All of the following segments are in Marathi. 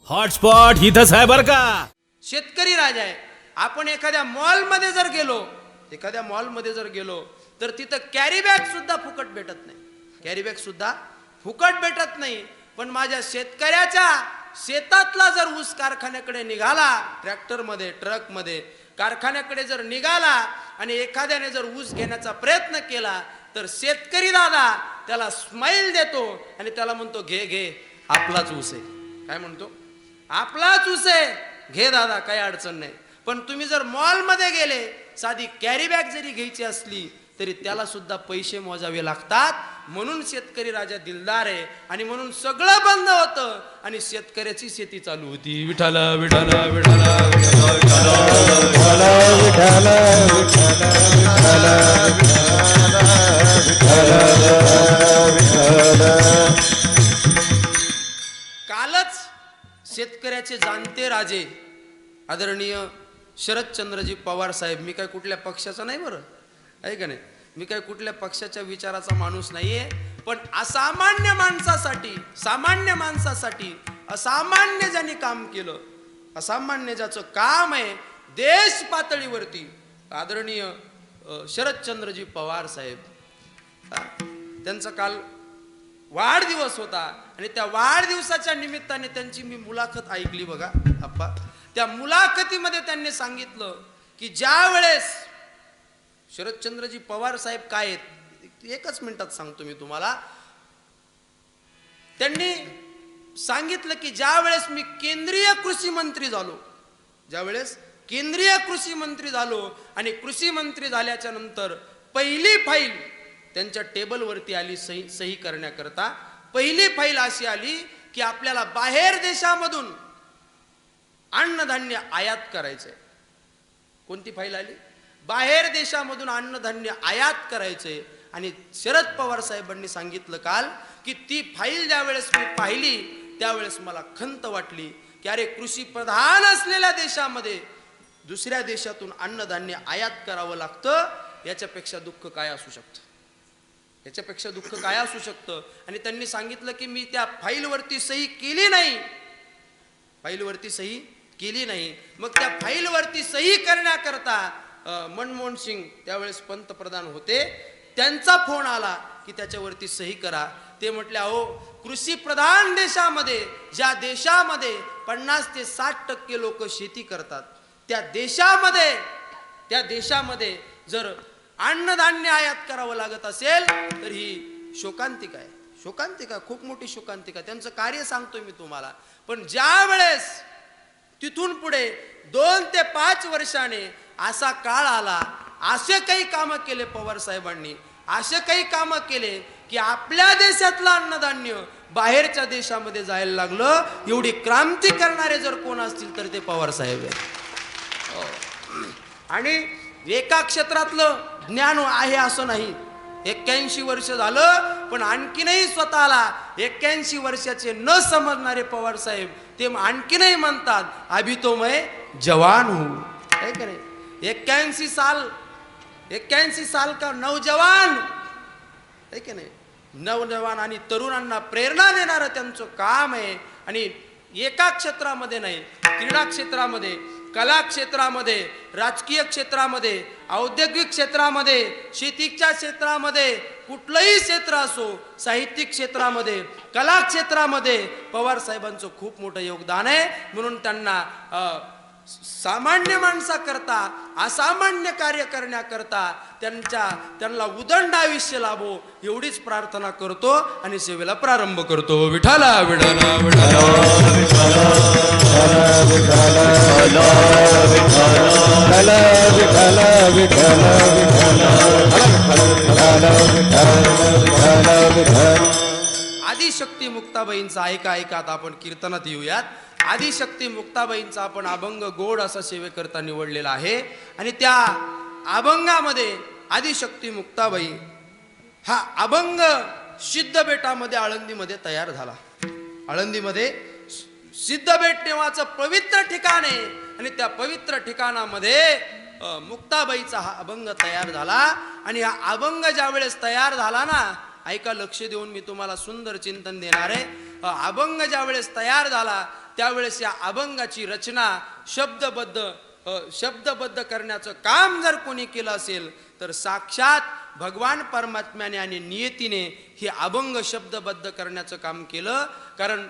हॉटस्पॉट इथंच आहे बर का. शेतकरी राजा आहे. आपण एखाद्या मॉलमध्ये जर गेलो तर तिथं कॅरी बॅग सुद्धा फुकट भेटत नाही. कॅरी बॅग सुद्धा फुकट भेटत नाही. पण माझ्या शेतकऱ्याच्या शेतातला जर ऊस कारखान्याकडे निघाला, ट्रॅक्टरमध्ये ट्रकमध्ये कारखान्याकडे जर निघाला आणि एखाद्याने जर ऊस घेण्याचा प्रयत्न केला तर शेतकरी दादा त्याला स्माइल देतो आणि त्याला म्हणतो घे घे आपलाच ऊस आहे. काय म्हणतो? आपलाच ऊस आहे, घे दादा, काही अडचण नाही. पण तुम्ही जर मॉलमध्ये गेले, साधी कॅरी बॅग जरी घ्यायची असली तरी त्याला सुद्धा पैसे मोजावे लागतात. म्हणून शेतकरी राजा दिलदार आहे आणि म्हणून सगळं बंद होतं आणि शेतकऱ्याची शेती चालू होती. विठाला विठाला विठाला कालच शेतकऱ्याचे जाणते राजे आदरणीय शरदचंद्रजी पवार साहेब, मी काय कुठल्या पक्षाचा नाही बरं, आहे का नाही, मी काय कुठल्या पक्षाच्या विचाराचा माणूस नाहीये, पण असामान्य माणसासाठी असामान्य ज्यांनी काम केलं, असामान्य ज्याचं काम आहे देश पातळीवरती, आदरणीय शरदचंद्रजी पवार साहेब, त्यांचा काल वाढदिवस होता आणि त्या वाढदिवसाच्या निमित्ताने त्यांची मी मुलाखत ऐकली बघा आप्पा. त्या मुलाखतीमध्ये त्यांनी सांगितलं की ज्या वेळेस शरदचंद्रजी पवार साहेब काय आहेत, एकच मिनिटात सांगतो मी तुम्हाला. त्यांनी सांगितलं की ज्या वेळेस मी केंद्रीय कृषी मंत्री झालो आणि कृषी मंत्री झाल्याच्या नंतर पहिली फाईल त्यांच्या टेबलवरती आली सही करण्याकरता. पहिली फाईल अशी आली की आपल्याला बाहेर देशामधून अन्नधान्य आयात करायचंय. कोणती फाईल आली? बाहेर देशामधून अन्नधान्य आयात करायचंय. आणि शरद पवार साहेबांनी सांगितलं काल की ती फाईल ज्यावेळेस मी पाहिली त्यावेळेस मला खंत वाटली की अरे, कृषी प्रधान असलेल्या देशामध्ये दुसऱ्या देशातून अन्नधान्य आयात करावं लागतं, याच्यापेक्षा दुःख काय असू शकतं. आणि त्यांनी सांगितलं की मी त्या फाईलवरती सही केली नाही. मग त्या फाईलवरती सही करण्याकरता मनमोहन सिंग त्यावेळेस पंतप्रधान होते, त्यांचा फोन आला की त्याच्यावरती सही करा. ते म्हटले अहो, कृषी प्रधान देशामध्ये, ज्या देशामध्ये 50 ते 60% लोक शेती करतात, त्या देशामध्ये जर अन्नधान्य आयात करावं लागत असेल तर ही शोकांतिका, खूप मोठी शोकांतिका. त्यांचं कार्य सांगतोय मी तुम्हाला. पण ज्या वेळेस तिथून पुढे 2 ते 5 वर्षाने असा काळ आला, असे काही कामं केले पवार साहेबांनी, असे काही कामं केले की आपल्या देशातलं अन्नधान्य बाहेरच्या देशामध्ये जायला लागलं. एवढी क्रांती करणारे जर कोण असतील तर ते पवार साहेब आहेत. आणि एका क्षेत्रातलं ज्ञान आहे असं नाही. 81 वर्ष झालं पण आणखीनही स्वतःला 81 वर्षाचे न समजणारे पवार साहेब ते आणखीनही म्हणतात अभी तो मैं जवान हूं. है का नाही? 81 साल का नौजवान, है का नाही, नौजवान आणि तरुणांना प्रेरणा देणारं त्यांचं काम आहे. आणि एका क्षेत्रामध्ये नाही, क्रीडा क्षेत्रामध्ये, कला क्षेत्रामध्ये, राजकीय क्षेत्रामध्ये, औद्योगिक क्षेत्रामध्ये, शेतीच्या क्षेत्रामध्ये, कुठलंही क्षेत्र असो, साहित्यिक क्षेत्रामध्ये, कला क्षेत्रामध्ये पवार साहेबांचं खूप मोठं योगदान आहे. म्हणून त्यांना सामान्य माणसाकरता असामान्य कार्य करण्याकरता त्यांना उदंड आयुष्य लाभो एवढीच प्रार्थना करतो आणि सेवेला प्रारंभ करतो. विठाला विठाला विठाला आदिशक्ती मुक्ताबाईंचा ऐका आता आपण कीर्तनात येऊयात. आदिशक्ती मुक्ताबाईंचा आपण अभंग गोड असा सेवेकरता निवडलेला आहे. आणि त्या अभंगामध्ये आदिशक्ती मुक्ताबाई हा अभंग सिद्धबेटामध्ये आळंदीमध्ये तयार झाला. आळंदीमध्ये सिद्धबेट देवाचं पवित्र ठिकाण आहे आणि त्या पवित्र ठिकाणामध्ये मुक्ताबाईचा हा अभंग तयार झाला. आणि हा अभंग ज्या वेळेस तयार झाला ना, ऐका लक्ष देऊन मी तुम्हाला सुंदर चिंतन देणार आहे. अभंग ज्या वेळेस तयार झाला त्यावेळेस या अभंगाची रचना शब्दबद्ध करण्याचं काम जर कोणी केलं असेल तर साक्षात भगवान परमात्म्याने आणि नियतीने हे अभंग शब्दबद्ध करण्याचं काम केलं. कारण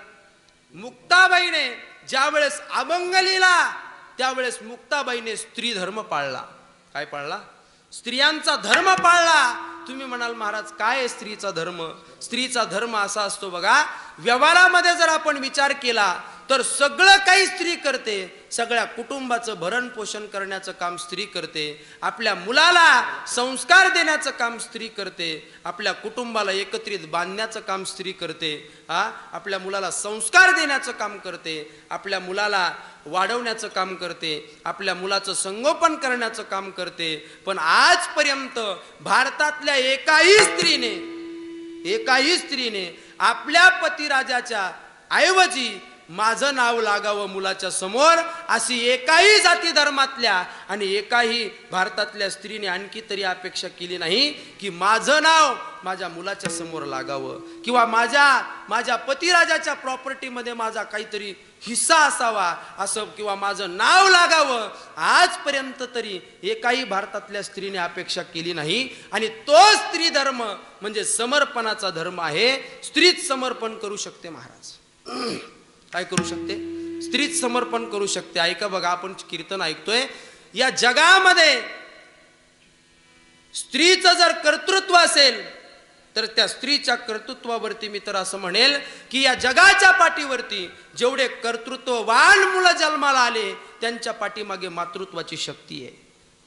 मुक्ताबाईने ज्या वेळेस अभंग लिहिला त्यावेळेस मुक्ताबाईने स्त्री धर्म पाळला. काय पाळला? स्त्रियांचा धर्म पाळला. तुम्ही म्हणाल महाराज काय आहे स्त्रीचा धर्म? स्त्रीचा धर्म असा असतो बघा, व्यवहारामध्ये जर आपण विचार केला तर सगळं काही स्त्री करते. सगळ्या कुटुंबाचं भरण पोषण करण्याचं काम स्त्री करते. आपल्या मुलाला संस्कार देण्याचं काम स्त्री करते. आपल्या कुटुंबाला एकत्रित बांधण्याचं काम स्त्री करते. आपल्या मुलाला संस्कार देण्याचं काम करते. आपल्या मुलाला वाढवण्याचं काम करते. आपल्या मुलाचं संगोपन करण्याचं काम करते. पण आजपर्यंत भारतातल्या एकाही स्त्रीने आपल्या पतिराजाच्या ऐवजी माझं नाव लागावं मुलाच्या समोर अशी एकाही जाती धर्मातल्या आणि एकाही भारतातल्या स्त्रीने आणखी तरी अपेक्षा केली नाही की माझं नाव माझ्या मुलाच्या समोर लागावं किंवा माझ्या पतिराजाच्या प्रॉपर्टीमध्ये माझा काहीतरी हिस्सा असावा असं किंवा माझं नाव लागावं आजपर्यंत तरी एकाही भारतातल्या स्त्रीने अपेक्षा केली नाही. आणि तो स्त्री धर्म म्हणजे समर्पणाचा धर्म आहे. स्त्रीच समर्पण करू शकते महाराज. काय करू शकते? स्त्रीच समर्पण करू शकते. ऐका बघा, आपण कीर्तन ऐकतोय, या जगामध्ये स्त्रीचं जर कर्तृत्व असेल तर त्या स्त्रीच्या कर्तृत्वावरती मी तर असं म्हणेल की या जगाच्या पाठीवरती जेवढे कर्तृत्ववान मुलं जन्माला आले त्यांच्या पाठीमागे मातृत्वाची शक्ती आहे.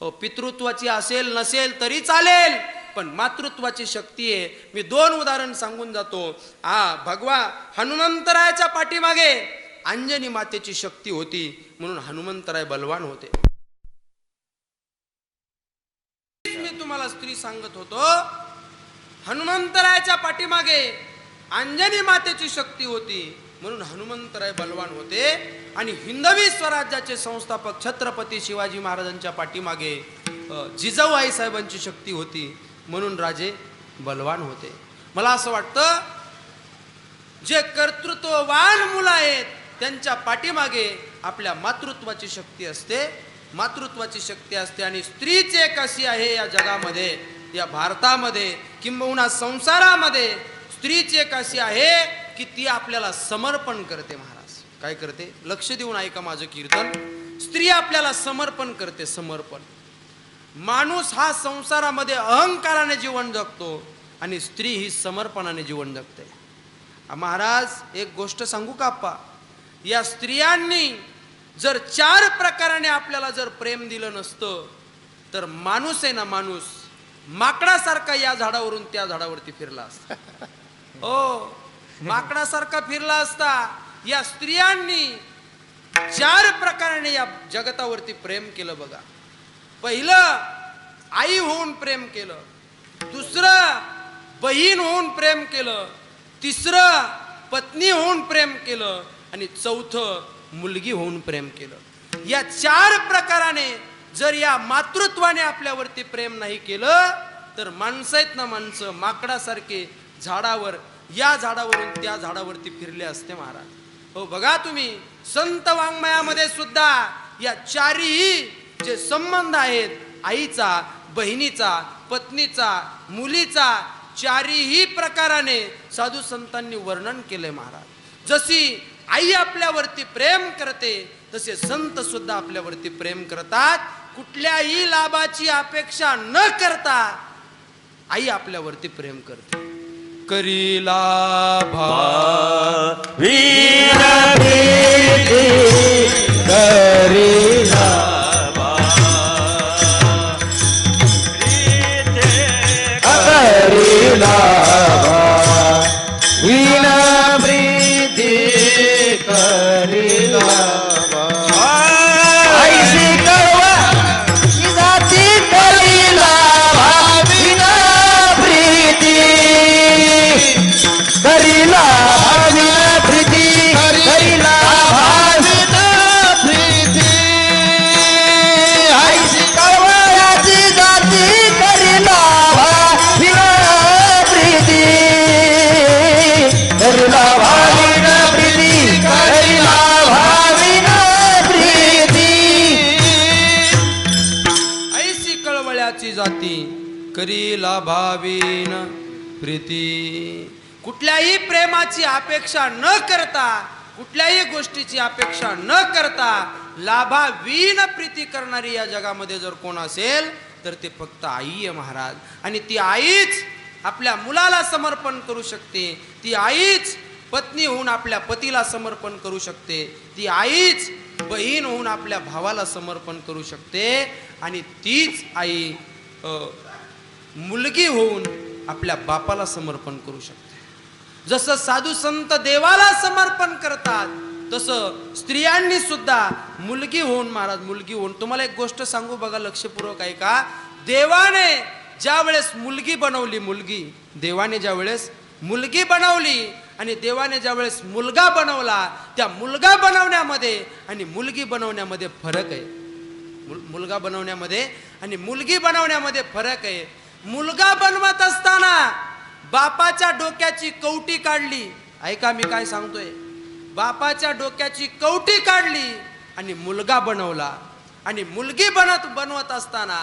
हो, पितृत्वाची असेल नसेल तरी चालेल पण मातृत्वाची शक्ती आहे. मी 2 उदाहरण सांगून जातो. भगवान हनुमंतरायाच्या पाठीमागे अंजनी मातेची शक्ती होती म्हणून हनुमंतराय बलवान होते. मी तुम्हाला स्त्री सांगत होतो, हनुमंतरायाच्या पाठीमागे अंजनी मातेची शक्ती होती म्हणून हनुमंतराय बलवान होते. आणि हिंदवी स्वराज्याचे संस्थापक छत्रपती शिवाजी महाराजांच्या पाठीमागे जिजाऊ साहेबांची शक्ती होती म्हणून राजे बलवान होते. मला असं वाटतं जे कर्तृत्ववान मुलं आहेत त्यांच्या पाठीमागे आपल्या मातृत्वाची शक्ती असते. आणि स्त्रीच एक अशी आहे या जगामध्ये, या भारतामध्ये किंबहुना संसारामध्ये स्त्रीच एक अशी आहे की ती आपल्याला समर्पण करते. महाराज काय करते? लक्ष देऊन ऐका माझं कीर्तन. स्त्री आपल्याला समर्पण करते. समर्पण. माणूस हा संसारामध्ये अहंकाराने जीवन जगतो आणि स्त्री ही समर्पणाने जीवन जगते. महाराज एक गोष्ट सांगू का आप्पा? या स्त्रियांनी जर 4 प्रकाराने आपल्याला जर प्रेम दिलं नसतं तर माणूस आहे ना, माणूस माकडासारखा या झाडावरून त्या झाडावरती फिरला असता. हो, माकडासारखा फिरला असता. या स्त्रियांनी 4 प्रकाराने या जगतावरती प्रेम केलं बघा. पहिलं आई होऊन प्रेम केलं. दुसरं बहीण होऊन प्रेम केलं. तिसरं पत्नी होऊन प्रेम केलं. आणि चौथं मुलगी होऊन प्रेम केलं. या 4 प्रकाराने जर या मातृत्वाने आपल्यावरती प्रेम नाही केलं तर माणसं आहेत ना, माणसं माकडासारखे झाडावर या झाडावरून त्या झाडावरती फिरले असते महाराज. हो बघा तुम्ही संत वाङ्मयामध्ये सुद्धा या 4ही जे संबंध आहेत, आईचा, बहिणीचा, पत्नीचा, मुलीचा, 4ही प्रकाराने साधू संतांनी वर्णन केले महाराज. जशी आई आपल्यावरती प्रेम करते तसे संत सुद्धा आपल्यावरती प्रेम करतात. कुठल्याही लाभाची अपेक्षा न करता आई आपल्यावरती प्रेम करते. करीला करीला करी लाभावीन प्रीती. कुठल्याही प्रेमाची अपेक्षा न करता, कुठल्याही गोष्टीची अपेक्षा न करता लाभावीन प्रीती करणारी या जगामध्ये जर कोण असेल तर ते फक्त आई आहे महाराज. आणि ती आईच आपल्या मुलाला समर्पण करू शकते. ती आईच पत्नी होऊन आपल्या पतीला समर्पण करू शकते. ती आईच बहीण होऊन आपल्या भावाला समर्पण करू शकते. आणि तीच आई मुलगी होऊन आपल्या बापाला समर्पण करू शकते. जसं साधू संत देवाला समर्पण करतात तसं स्त्रियांनी सुद्धा मुलगी होऊन महाराज, मुलगी होऊन. तुम्हाला एक गोष्ट सांगू बघा, लक्षपूर्वक ऐका. देवाने ज्या वेळेस मुलगी बनवली, मुलगी देवाने ज्या वेळेस मुलगी बनवली आणि देवाने ज्या वेळेस मुलगा बनवला, त्या मुलगा बनवण्यामध्ये आणि मुलगी बनवण्यामध्ये फरक आहे. मुलगा बनवण्यामध्ये आणि मुलगी बनवण्यामध्ये फरक आहे. मुलगा बनवत असताना बापाच्या डोक्याची कवटी काढली. ऐका मी काय सांगतोय. बापाच्या डोक्याची कवटी काढली आणि मुलगा बनवला. आणि मुलगी बनवत असताना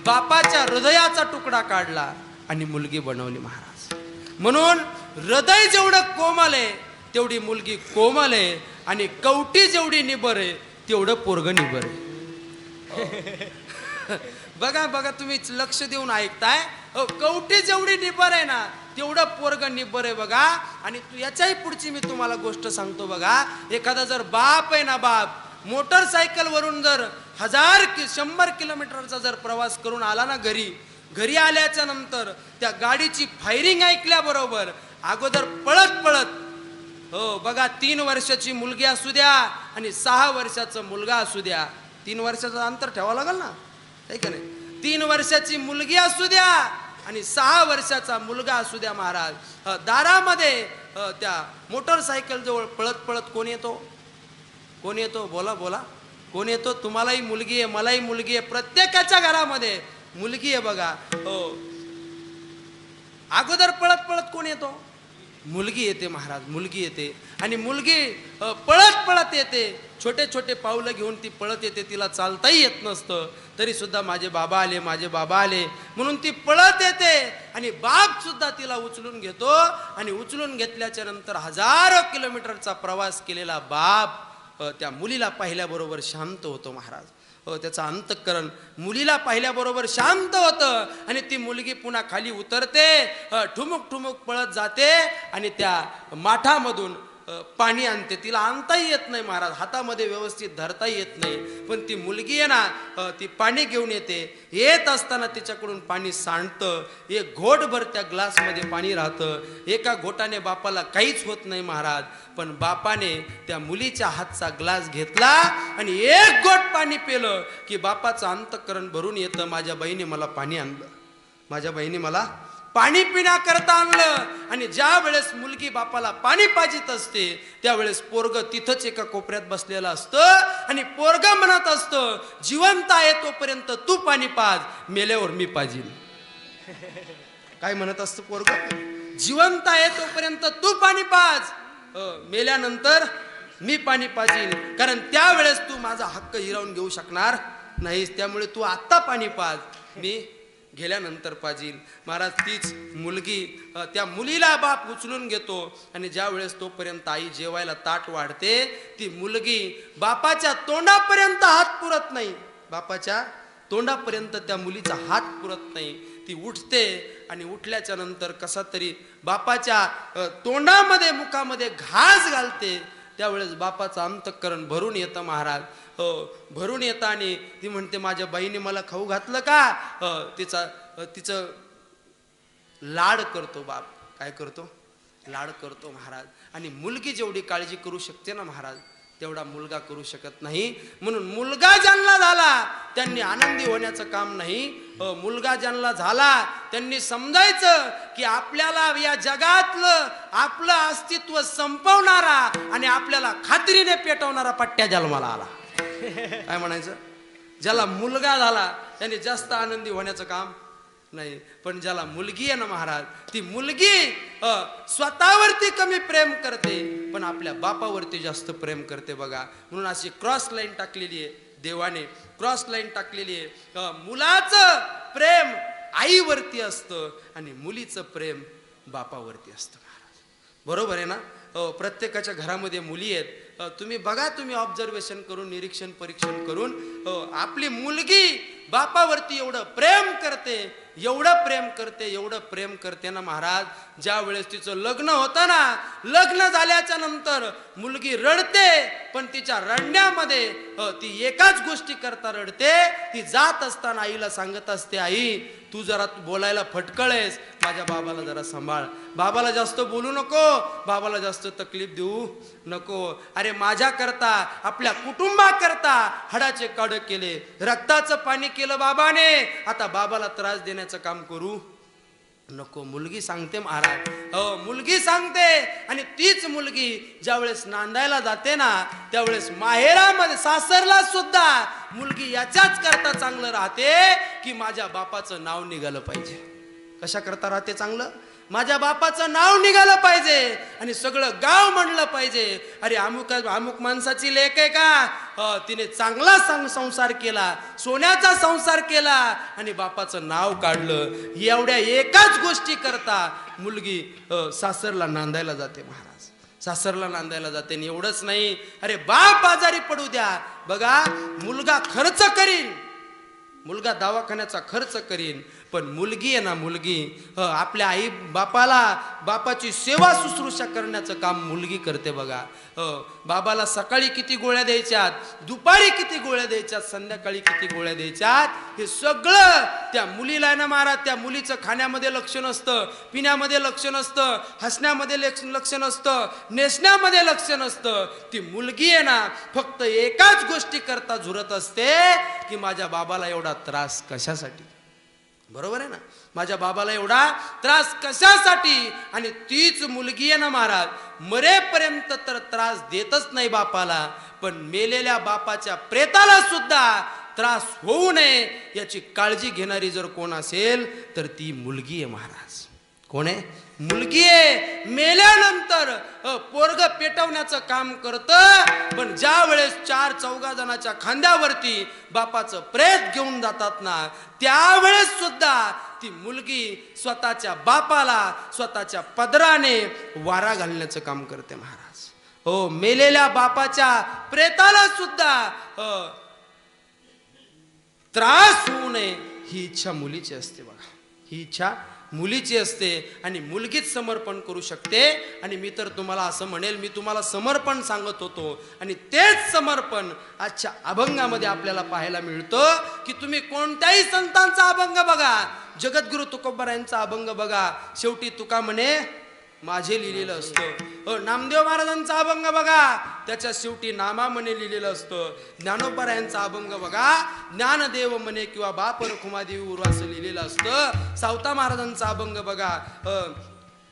बापाच्या हृदयाचा तुकडा काढला आणि मुलगी बनवली महाराज. म्हणून हृदय जेवढं कोमल आहे तेवढी मुलगी कोमल आहे. आणि कवटी जेवढी निबर आहे तेवढं पोरग निबर आहे. बघा बघा, तुम्ही लक्ष देऊन ऐकताय. कवटी जेवढी निबर आहे ना तेवढं पोरग निबर आहे बघा. आणि याच्याही पुढची मी तुम्हाला गोष्ट सांगतो बघा. एखादा जर बाप आहे ना, बाप मोटरसायकल वरून जर 100 किलोमीटरचा जर प्रवास करून आला ना घरी आल्याच्या नंतर त्या गाडीची फायरिंग ऐकल्याबरोबर अगोदर पळत पळत, हो बघा, 3 वर्षाची मुलगी असू द्या आणि 6 वर्षाचा मुलगा असू द्या, 3 वर्षाचं अंतर ठेवावं लागेल ना, आहे का नाही. 3 वर्षाची मुलगी असू द्या आणि 6 वर्षाचा मुलगा असू द्या महाराज, दारामध्ये त्या मोटरसायकल जवळ पळत पळत कोण येतो? कोण येतो? बोला बोला, कोण येतो? तुम्हालाही मुलगी आहे, मलाही मुलगी आहे, प्रत्येकाच्या घरामध्ये मुलगी आहे बघा. हो, अगोदर पळत पळत कोण येतो? मुलगी येते महाराज, मुलगी येते. आणि मुलगी पळत पळत येते, छोटे छोटे पावलं घेऊन ती पळत येते. तिला चालताही येत नसतं, तरी सुद्धा माझे बाबा आले, माझे बाबा आले म्हणून ती पळत येते. आणि बाप सुद्धा तिला उचलून घेतो. आणि उचलून घेतल्याच्या नंतर 1000 किलोमीटरचा प्रवास केलेला बाप त्या मुलीला पाहिल्याबरोबर शांत होतो महाराज. त्याचं अंतःकरण मुलीला पाहिल्याबरोबर शांत होतं. आणि ती मुलगी पुन्हा खाली उतरते, ठुमुक ठुमुक पळत जाते आणि त्या माठामधून पाणी आणते. तिला आणताही येत नाही महाराज, हातामध्ये व्यवस्थित धरताही येत नाही. पण ती मुलगी आहे ना, ती पाणी घेऊन येते. येत असताना तिच्याकडून पाणी सांडतं. एक घोटभर त्या ग्लासमध्ये पाणी राहतं. एका घोटाने बापाला काहीच होत नाही महाराज. पण बापाने त्या मुलीच्या हातचा ग्लास घेतला आणि एक घोट पाणी पिलं की बापाचं अंतःकरण भरून येतं. माझ्या बहिणी मला पाणी आणलं, माझ्या बहिणी मला पाणी पिण्याकरता आणलं. आणि ज्या वेळेस मुलगी बापाला पाणी पाजित असते त्यावेळेस पोरग तिथंच एका कोपऱ्यात बसलेलं असतं. आणि पोरग म्हणत असतं, जिवंत आहे तोपर्यंत तू पाणी पाज, मेल्यावर मी पाजील. काय म्हणत असतं पोरग? जिवंत आहे तोपर्यंत तू पाणी पाज, मेल्यानंतर मी पाणी पाजील. कारण त्यावेळेस तू माझा हक्क हिरावून घेऊ शकणार नाहीस, त्यामुळे तू आत्ता पाणी पाज, मी गेल्यानंतर पाजील. महाराज तीच मुलगी, त्या मुलीला बाप उचलून घेतो. आणि ज्या वेळेस तोपर्यंत आई जेवायला ताट वाढते, ती मुलगी बापाच्या तोंडापर्यंत हात पुरत नाही, बापाच्या तोंडापर्यंत त्या मुलीचा हात पुरत नाही. ती उठते आणि उठल्याच्या नंतर कसा तरी बापाच्या तोंडामध्ये मुखामध्ये घास घालते. त्यावेळेस बापाचं अंतःकरण भरून येतं महाराज. भरून येतं आणि ती म्हणते, माझ्या बाईने मला खाऊ घातलं का? तिचं लाड करतो बाप. काय करतो? लाड करतो महाराज. आणि मुलगी जेवढी काळजी करू शकते ना महाराज, तेवढा मुलगा करू शकत नाही. म्हणून मुलगा ज्यांना झाला त्यांनी आनंदी होण्याचं काम नाही. मुलगा ज्यांना झाला त्यांनी समजायचं की आपल्याला या जगातलं आपलं अस्तित्व संपवणारा आणि आपल्याला खात्रीने पेटवणारा पट्ट्या जन्माला आला. काय म्हणायचं? ज्याला मुलगा झाला त्यांनी जास्त आनंदी होण्याचं काम नाही. पण ज्याला मुलगी आहे ना महाराज, ती मुलगी स्वतःवरती कमी प्रेम करते पण आपल्या बापावरती जास्त प्रेम करते बघा. म्हणून अशी क्रॉस लाईन टाकलेली आहे देवाने, क्रॉस लाईन टाकलेली आहे. मुलाचं प्रेम आईवरती असतं आणि मुलीचं प्रेम बापावरती असतं महाराज. बरोबर आहे ना? प्रत्येकाच्या घरामध्ये मुली आहेत. तुम्ही बघा, तुम्ही ऑब्झर्वेशन करून, निरीक्षण परीक्षण करून, आपली मुलगी बापावरती एवढं प्रेम करते, एवढं प्रेम करते ना महाराज. ज्या वेळेस तिचं लग्न होतं ना, लग्न झाल्याच्या नंतर मुलगी रडते, पण तिच्या रडण्यामध्ये ती एकाच गोष्टी करता रडते. ती जात असताना आईला सांगत असते, आई तू जरा बोलायला फटकळेस, माझ्या बाबाला जरा सांभाळ, बाबाला जास्त बोलू नको, बाबाला जास्त तकलीफ देऊ नको. अरे माझ्या करता, आपल्या कुटुंबाकरता हाडाचे काढ केले, रक्ताचं पाणी केलं बाबाने, आता बाबाला त्रास देण्याचं काम करू नको. मुलगी सांगते महाराज, मुलगी सांगते. आणि तीच मुलगी ज्यावेळेस नांदायला जाते ना, त्यावेळेस माहेरामध्ये, सासरला सुद्धा मुलगी याच्याच करता चांगलं राहते की माझ्या बापाचं नाव निघालं पाहिजे. कशा करता राहते चांगलं? माझ्या बापाचं नाव निघालं पाहिजे आणि सगळं गाव म्हणलं पाहिजे, अरे अमुक माणसाची लेक आहे का, तिने चांगला संसार केला, सोन्याचा संसार केला आणि बापाचं नाव काढलं. एवढ्या एकाच गोष्टी करता मुलगी सासरला नांदायला जाते महाराज, सासरला नांदायला जाते. आणि एवढंच नाही, अरे बाप आजारी पडू द्या, बघा मुलगा खर्च करीन, मुलगा दवाखान्याचा खर्च करीन, पण मुलगी आहे ना, मुलगी आपल्या आई बापाची सेवा शुश्रूषा करण्याचं काम मुलगी करते. बघा, बाबाला सकाळी किती गोळ्या द्यायच्यात, दुपारी किती गोळ्या द्यायच्यात, संध्याकाळी किती गोळ्या द्यायच्यात, हे सगळं त्या मुलीला ना महाराज. त्या मुलीचं खाण्यामध्ये लक्ष नसतं, पिण्यामध्ये लक्ष नसतं, हसण्यामध्ये लक्ष नसतं, नेसण्यामध्ये लक्ष नसतं. ती मुलगी आहे ना, फक्त एकाच गोष्टी करता झुरत असते की माझ्या बाबाला एवढा त्रास कशासाठी. बरोबर आहे ना? माझ्या बाबाला एवढा त्रास कशासाठी. आणि तीच मुलगी आहे ना महाराज, मरेपर्यंत तर त्रास देतच नाही बापाला, पण मेलेल्या बापाच्या प्रेताला सुद्धा त्रास होऊ नये याची काळजी घेणारी जर कोण असेल तर ती मुलगी आहे महाराज. कोण आहे? मुलगी आहे. मेल्यानंतर पोरग पेटवण्याचं काम करतं, पण ज्या वेळेस 4-4 जणांच्या खांद्यावरती बापाचं प्रेत घेऊन जातात ना, त्यावेळेस सुद्धा ती मुलगी स्वतःच्या बापाला स्वतःच्या पदराने वारा घालण्याचं काम करते महाराज. हो, मेलेल्या बापाच्या प्रेताला सुद्धा त्रास होऊ नये ही इच्छा मुलीची असते. बघा, ही इच्छा मुलीची असते आणि मुलगीच समर्पण करू शकते. आणि मी तर तुम्हाला असं म्हणेल, मी तुम्हाला समर्पण सांगत होतो आणि तेच समर्पण आजच्या अभंगामध्ये आपल्याला पाहायला मिळतं की तुम्ही कोणत्याही संतांचा अभंग बघा, जगद्गुरु तुकोबारायांचा अभंग बघा, शेवटी तुका म्हणे माझे लिहिलेलं असतं. नामदेव महाराजांचा अभंग बघा, त्याच्या शेवटी नामा म्हणे लिहिलेलं असतं. ज्ञानोबारायांचा अभंग बघा, ज्ञानदेव म्हणे किंवा बाप रखुमादेवी उर्वास लिहिलेलं असतं. सावता महाराजांचा अभंग बघा,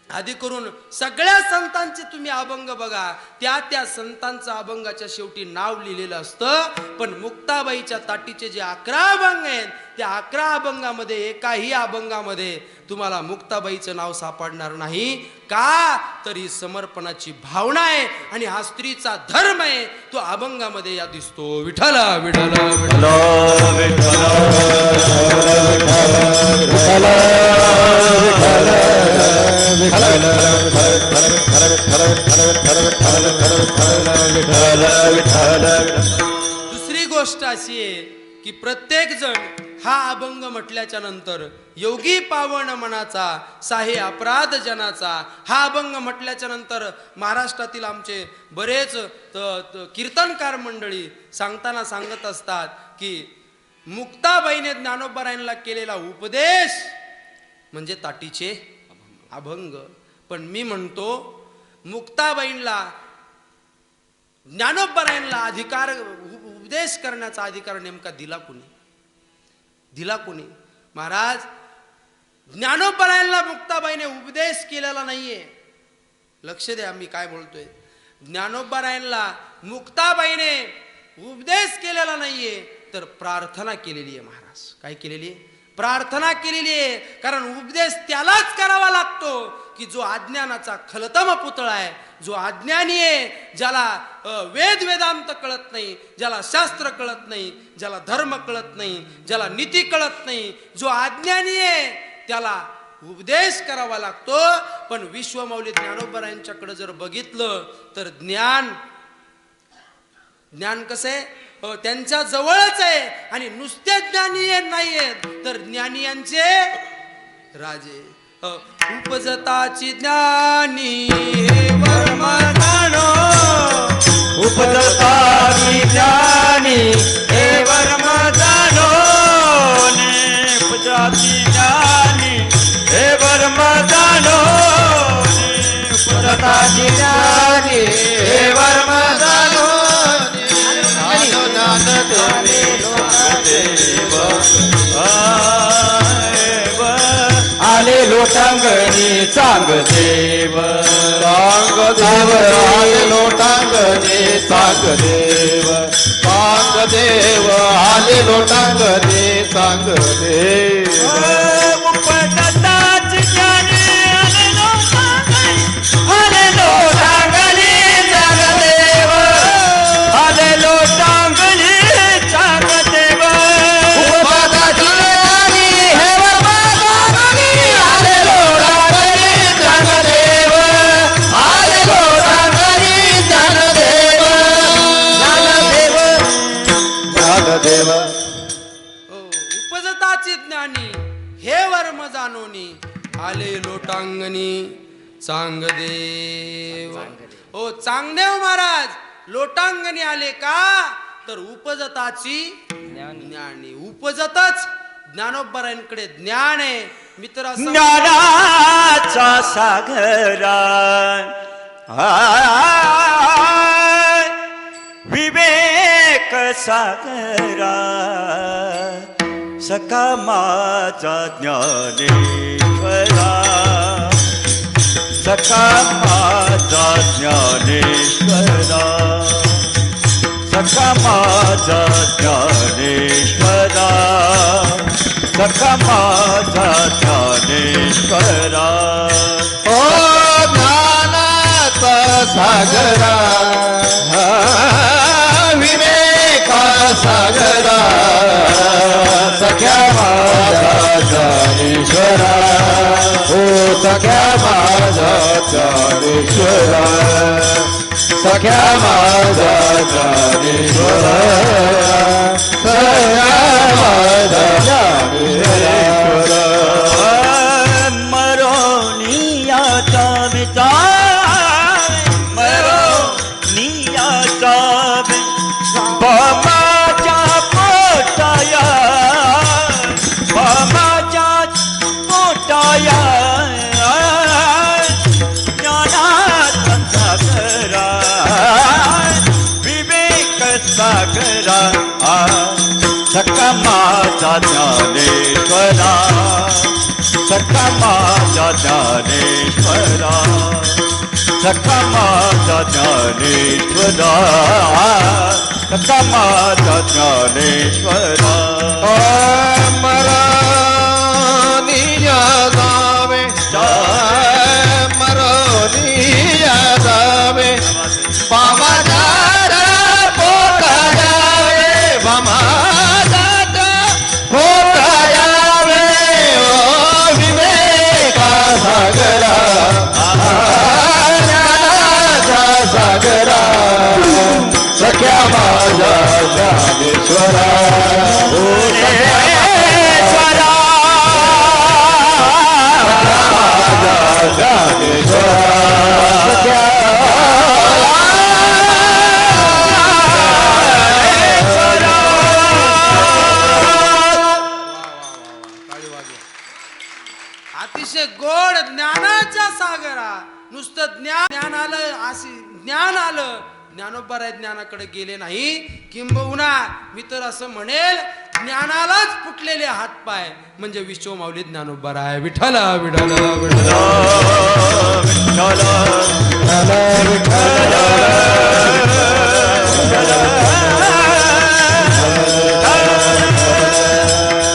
आधी करून सगळ्या संतांचे तुम्ही अभंग बघा, त्या संतांचं अभंगाच्या शेवटी नाव लिहिलेलं असतं. पण मुक्ताबाईच्या ताटीचे जे 11 अभंग आहेत, त्या 11 अभंगामध्ये एकाही अभंगामध्ये तुम्हाला मुक्ताबाईचं नाव सापडणार नाही. का तर ही समर्पणाची भावना आहे आणि हा स्त्रीचा धर्म आहे, तो अभंगामध्ये या दिसतो. विठ्ठल विठ्ठल विठ्ठल दुसरी गोष्ट अशी आहे की प्रत्येक जण हा अभंग म्हटल्याच्या नंतर योगी पावन मनाचा साहे अपराध जनाचा, हा अभंग म्हटल्याच्या नंतर महाराष्ट्रातील आमचे बरेच कीर्तनकार मंडळी सांगताना सांगत असतात की मुक्ताबाईने ज्ञानोबारायांना केलेला उपदेश म्हणजे ताटीचे अभंग. पण मी म्हणतो, मुक्ताबाईंना ज्ञानोबारायांना अधिकार, उपदेश करण्याचा अधिकार नेमका दिला कोणी? दिला कोणी? महाराज, ज्ञानोबारायांना मुक्ताबाईने उपदेश केलेला नाहीये. लक्ष द्या मी काय बोलतोय. ज्ञानोबारायांना मुक्ताबाईने उपदेश केलेला नाहीये, तर प्रार्थना केलेली आहे महाराज. काय केलेली आहे? प्रार्थना केलेली आहे. कारण उपदेश त्यालाच करावा लागतो की जो अज्ञानाचा खलतम पुतळा आहे, जो अज्ञानी आहे, ज्याला वेद वेदांत कळत नाही, ज्याला शास्त्र कळत नाही, ज्याला धर्म कळत नाही, ज्याला नीती कळत नाही, जो अज्ञानी आहे त्याला उपदेश करावा लागतो. पण विश्वमौली ज्ञानोबरायांच्याकडे जर बघितलं तर ज्ञान कसं आहे, त्यांच्या जवळच आहे. आणि नुसते ज्ञानी नाही आहेत तर ज्ञानी यांचे राजे. उपजताची ज्ञानी हे वर्म जाणो, उपजताची ज्ञानी हे वर्म जाणो, उपजताची ज्ञानी हे वर्म जाणो, उपजताची ज्ञानी हे वर्म जाणो. आले लोटांगणी चांग देव, चांग देव आले लोटांगणी चांग देव, चांग देव आले लोटांगणी चांग देव. उपजताची ज्ञानी आले लोटांगणी चांग देव, आले लोटांगणी चांग देव. उपजताची ज्ञानी हे वर्म जाणो, आले लोटांगणी चांग देव, आले लोटांगणी चांग देव, चांग देव. उपजताची ज्ञानी हे वर्म जाणोनी आले लोटांगणी चांगदेव. हो चांगदेव महाराज लोटांगणी आले का तर उपजताची ज्ञानी. उपजतच ज्ञानोबरांकडे ज्ञान आहे. मित्र ज्ञानाचा सागरा विवेक सागरा, सखा माझा ज्ञानेश्वरा, सखा माझा ज्ञानेश्वरा, सखा माझा ज्ञानेश्वरा, सखा माझा ज्ञानेश्वरा. ओ ज्ञानाचा सागरा विवेका सागरा, सख्या माझा ज्ञानेश्वरा, ओ सख्या माझा ज्ञानेश्वरा, सख्या माझा ज्ञानेश्वरा, सख्या माझा ज्ञानेश्वरा. मरोनियाचा विचार, मरोनियाचा बाबाच्या पोटाया, बाबाच्या पोटाया ज्ञानाचा सागरा विवेक सागरा, सखा माझा ज्ञानेश्वरा, सखा माझा ज्ञानेश्वरा, सखा माझा ज्ञानेश्वरा, सखा माझा ज्ञानेश्वरा. मरानिया जावे, मरानिया जावे, बाबाचा पोटा जावे, बाबाचा पोटा जावे. ओ विवेका सागरा, ज्ञानाचा सागरा, सख्या माझा ज्ञानेश्वरा, ओ ज्ञानेश्वरा, माझा ज्ञानेश्वरा, सख्या अतिशय गोड ज्ञानाच्या सागरा. नुसतं ज्ञान आलं, असे ज्ञान आलं, ज्ञानोबराय ज्ञानाकडे गेले नाही. किंबहुना मी तर असं म्हणेल ज्ञानालाच फुटलेले हातपाय म्हणजे विश्वमाऊली ज्ञानोबराय. विठ्ठल विठ्ठल विठ्ठल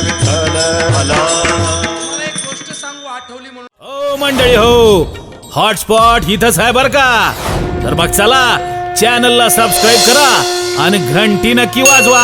विठ्ठल हॉटस्पॉट इथंच आहे बर का. तर मग चला चॅनलला सबस्क्राईब करा आणि घंटी नक्की वाजवा.